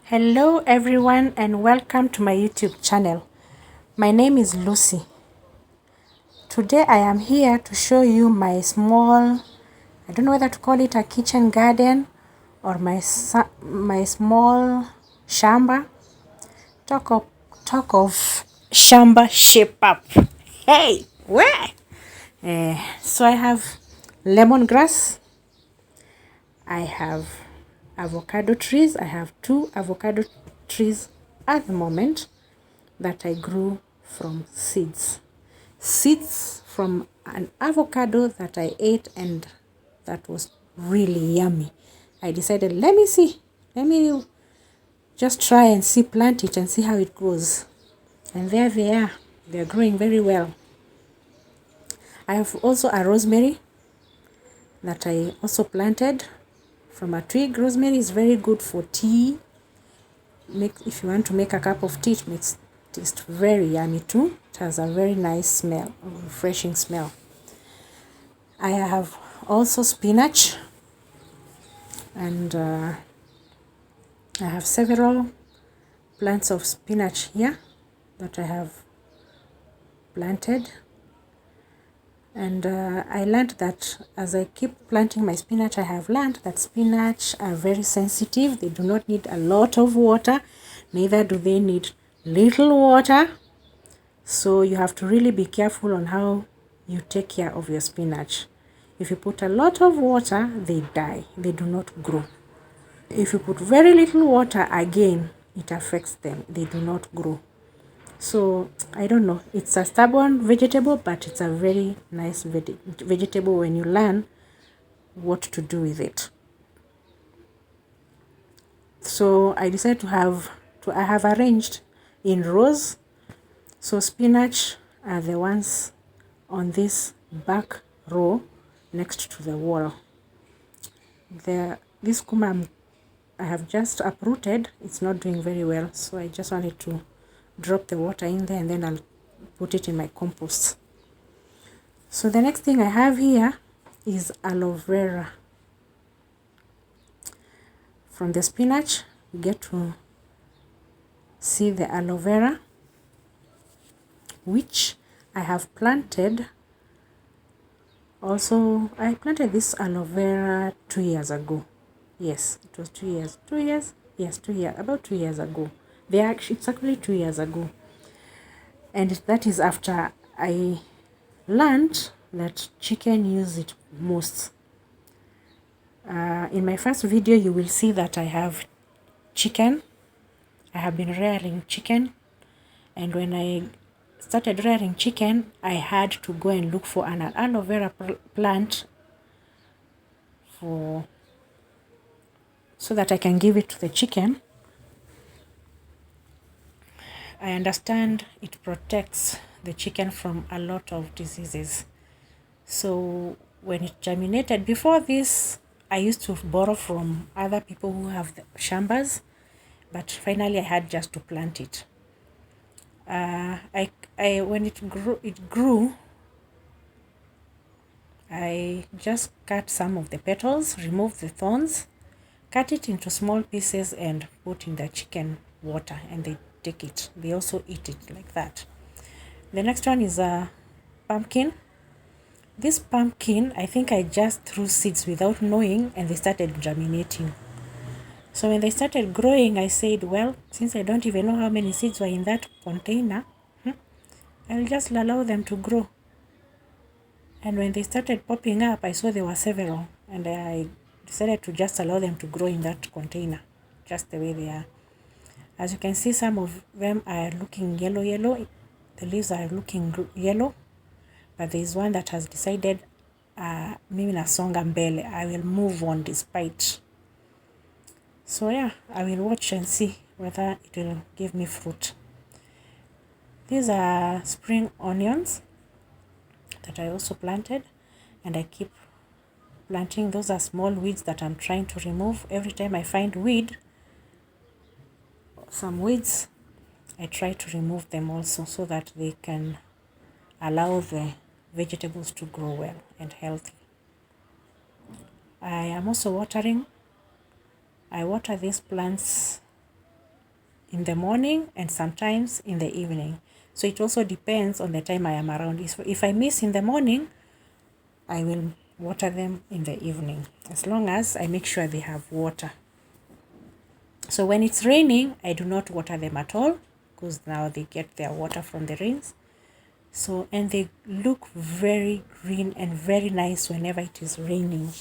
Hello everyone and welcome to my YouTube channel. My name is Lucy. Today I am here to show you my small, I don't know whether to call it a kitchen garden or my small shamba. Talk of shamba shape up. Hey, where? So I have lemongrass. I have avocado trees. I have 2 avocado trees at the moment that I grew from seeds. Seeds from an avocado that I ate and that was really yummy. I decided, let me just try and see, plant it and see how it goes. And there they are. They're growing very well. I have also a rosemary that I also planted from a twig. Rosemary is very good for tea. If you want to make a cup of tea, it makes taste very yummy too. It has a very nice smell, a refreshing smell. I have also spinach, and I have several plants of spinach here that I have planted. And I learned that as I keep planting my spinach, I have learned that spinach are very sensitive. They do not need a lot of water, neither do they need little water. So you have to really be careful on how you take care of your spinach. If you put a lot of water, they die. They do not grow. If you put very little water, again, it affects them. They do not grow. So I don't know, it's a stubborn vegetable, but it's a very nice vegetable when you learn what to do with it. So I decided I have arranged in rows. So spinach are the ones on this back row next to the wall. This kuma I have just uprooted. It's not doing very well, so I just wanted to drop the water in there and then I'll put it in my compost. So the next thing I have here is aloe vera. From the spinach, you get to see the aloe vera, which I have planted. Also, I planted this aloe vera 2 years ago. Yes, it was 2 years. 2 years? Yes, 2 years. About 2 years ago. It's actually 2 years ago. And that is after I learned that chicken use it most. In my first video, you will see that I have chicken. I have been rearing chicken. And when I started rearing chicken, I had to go and look for an aloe vera plant so that I can give it to the chicken. I understand it protects the chicken from a lot of diseases. So when it germinated, before this, I used to borrow from other people who have the shambas, but finally I had just to plant it. When it grew, I just cut some of the petals, removed the thorns, cut it into small pieces and put in the chicken water, and they take it. They also eat it like that. The next one is a pumpkin. This pumpkin, I think I just threw seeds without knowing, and they started germinating. So when they started growing, I said, well, since I don't even know how many seeds were in that container, I'll just allow them to grow. And when they started popping up, I saw there were several, and I decided to just allow them to grow in that container, just the way they are. As you can see, some of them are looking yellow. The leaves are looking yellow, but there is one that has decided, mimi nasonga mbele, I will move on despite. So yeah, I will watch and see whether it will give me fruit. These are spring onions that I also planted, and I keep planting. Those are small weeds that I'm trying to remove. Every time I find some weeds, I try to remove them also so that they can allow the vegetables to grow well and healthy. I am also watering. I water these plants in the morning and sometimes in the evening. So it also depends on the time I am around. If I miss in the morning, I will water them in the evening, as long as I make sure they have water. So when it's raining, I do not water them at all, because now they get their water from the rains. So, and they look very green and very nice whenever it is raining.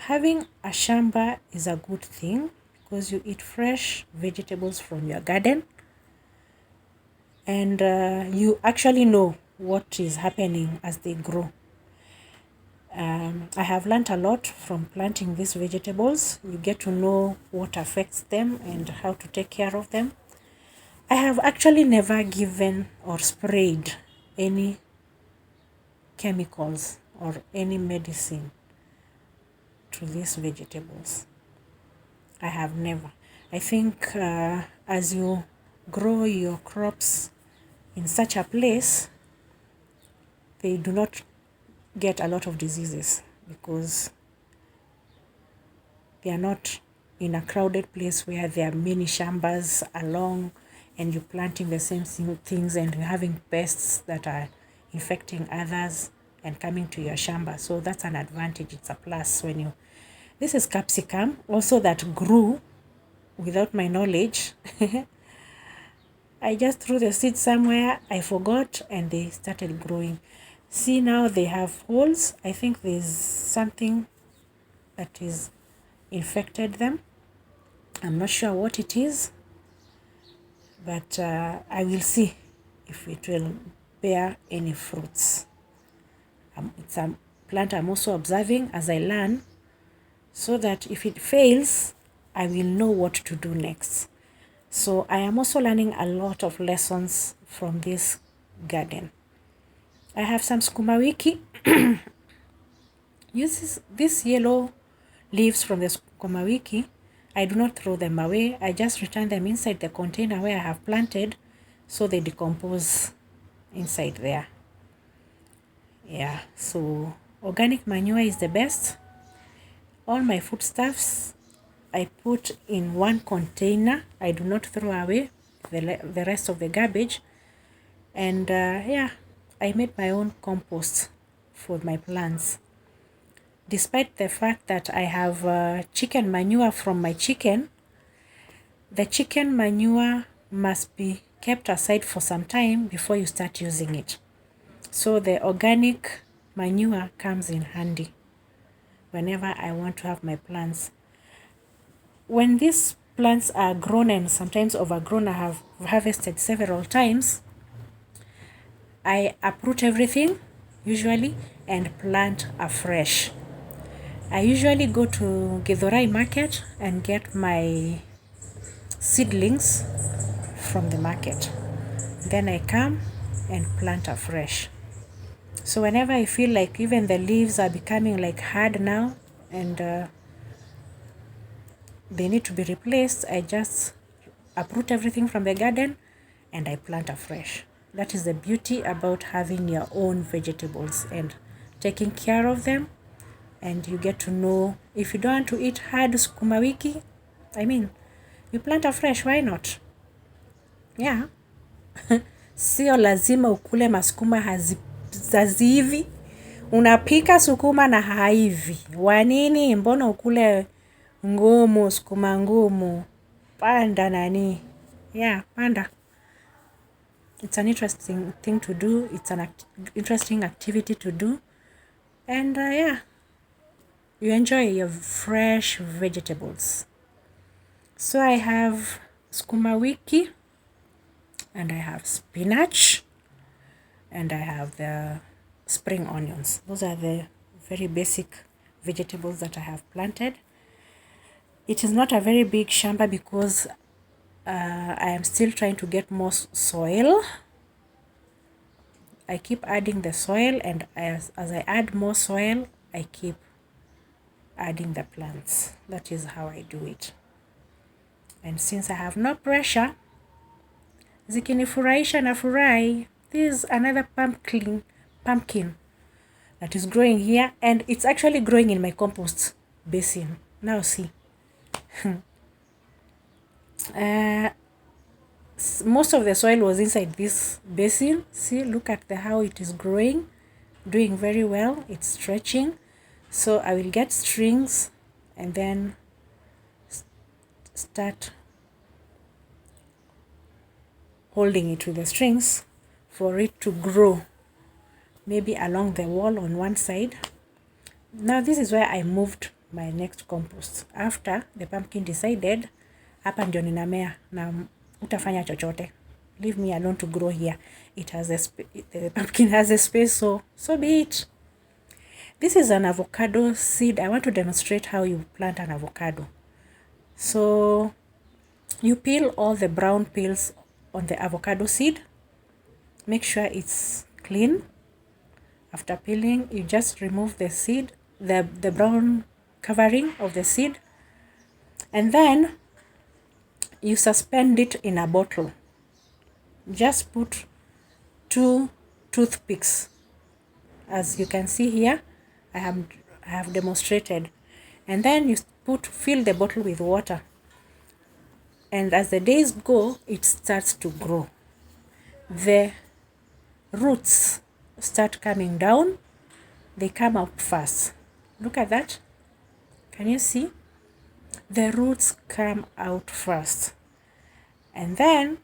Having a shamba is a good thing, because you eat fresh vegetables from your garden, and you actually know what is happening as they grow. I have learned a lot from planting these vegetables. You get to know what affects them and how to take care of them. I have actually never given or sprayed any chemicals or any medicine to these vegetables. I have never. I think as you grow your crops in such a place, they do not get a lot of diseases, because they are not in a crowded place where there are many shambas along and you're planting the same things and you're having pests that are infecting others and coming to your shamba. So that's an advantage. It's a plus when you... This is capsicum also that grew without my knowledge. I just threw the seed somewhere, I forgot, and they started growing. See, now they have holes. I think there's something that is infected them. I'm not sure what it is, but I will see if it will bear any fruits. It's a plant I'm also observing as I learn, so that if it fails, I will know what to do next. So I am also learning a lot of lessons from this garden. I have some sukuma wiki. Uses these yellow leaves from the sukuma wiki. I do not throw them away. I just return them inside the container where I have planted, so they decompose inside there. Yeah, so organic manure is the best. All my foodstuffs I put in one container. I do not throw away the rest of the garbage. And yeah, I made my own compost for my plants. Despite the fact that I have chicken manure from my chicken, the chicken manure must be kept aside for some time before you start using it. So the organic manure comes in handy whenever I want to have my plants. When these plants are grown and sometimes overgrown, I have harvested several times, I uproot everything usually and plant afresh. I usually go to Githurai market and get my seedlings from the market. Then I come and plant afresh. So whenever I feel like even the leaves are becoming like hard now and they need to be replaced, I just uproot everything from the garden and I plant afresh. That is the beauty about having your own vegetables and taking care of them. And you get to know, if you don't want to eat hard sukuma wiki, you plant afresh, why not? Yeah. Sio lazima ukule masukuma haziivi. Unapika sukuma na haivi. Wanini? Mbona ukule ngumu, sukuma ngumu? Panda nani? Yeah, panda. It's an interesting thing to do. It's an interesting activity to do. And yeah, you enjoy your fresh vegetables. So I have sukuma wiki, and I have spinach, and I have the spring onions. Those are the very basic vegetables that I have planted. It is not a very big shamba because I am still trying to get more soil. I keep adding the soil, and as I add more soil, I keep adding the plants. That is how I do it. And since I have no pressure, zikinifurahisha na furahi. This is another pumpkin that is growing here, and it's actually growing in my compost basin. Now see. Most of the soil was inside this basin. See, look at how it is growing, doing very well. It's stretching. So I will get strings and then start holding it with the strings for it to grow, maybe along the wall on one side. Now this is where I moved my next compost. After the pumpkin decided, hapa ndio ninamea na utafanya chochote. Leave me alone to grow here. It has the pumpkin has a space, so be it. This is an avocado seed. I want to demonstrate how you plant an avocado. So you peel all the brown peels on the avocado seed. Make sure it's clean. After peeling, you just remove the seed, the brown covering of the seed, and then you suspend it in a bottle. Just put 2 toothpicks, as you can see here. I have demonstrated, and then you fill the bottle with water, and as the days go, it starts to grow. The roots start coming down. They come up fast. Look at that. Can you see? The roots come out first, and then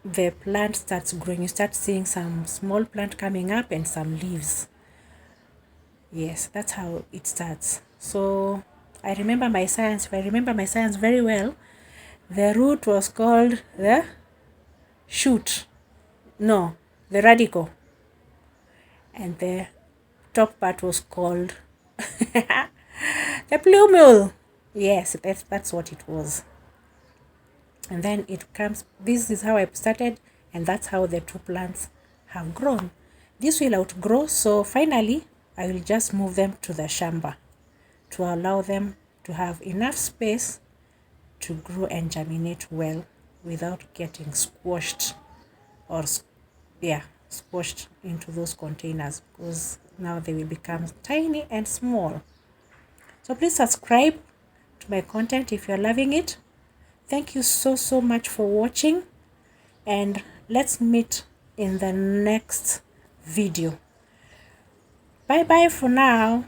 the plant starts growing. You start seeing some small plant coming up and some leaves. Yes, that's how it starts. So I remember my science. If I remember my science very well, the root was called the shoot. No, the radicle. And the top part was called the plumule. Yes, that's what it was. And then it comes. This is how I started, and that's how the 2 plants have grown. This will outgrow, so finally I will just move them to the shamba to allow them to have enough space to grow and germinate well without getting squashed or squashed into those containers, because now they will become tiny and small. So please subscribe to my content if you're loving it. Thank you so much for watching, and let's meet in the next video. Bye bye for now.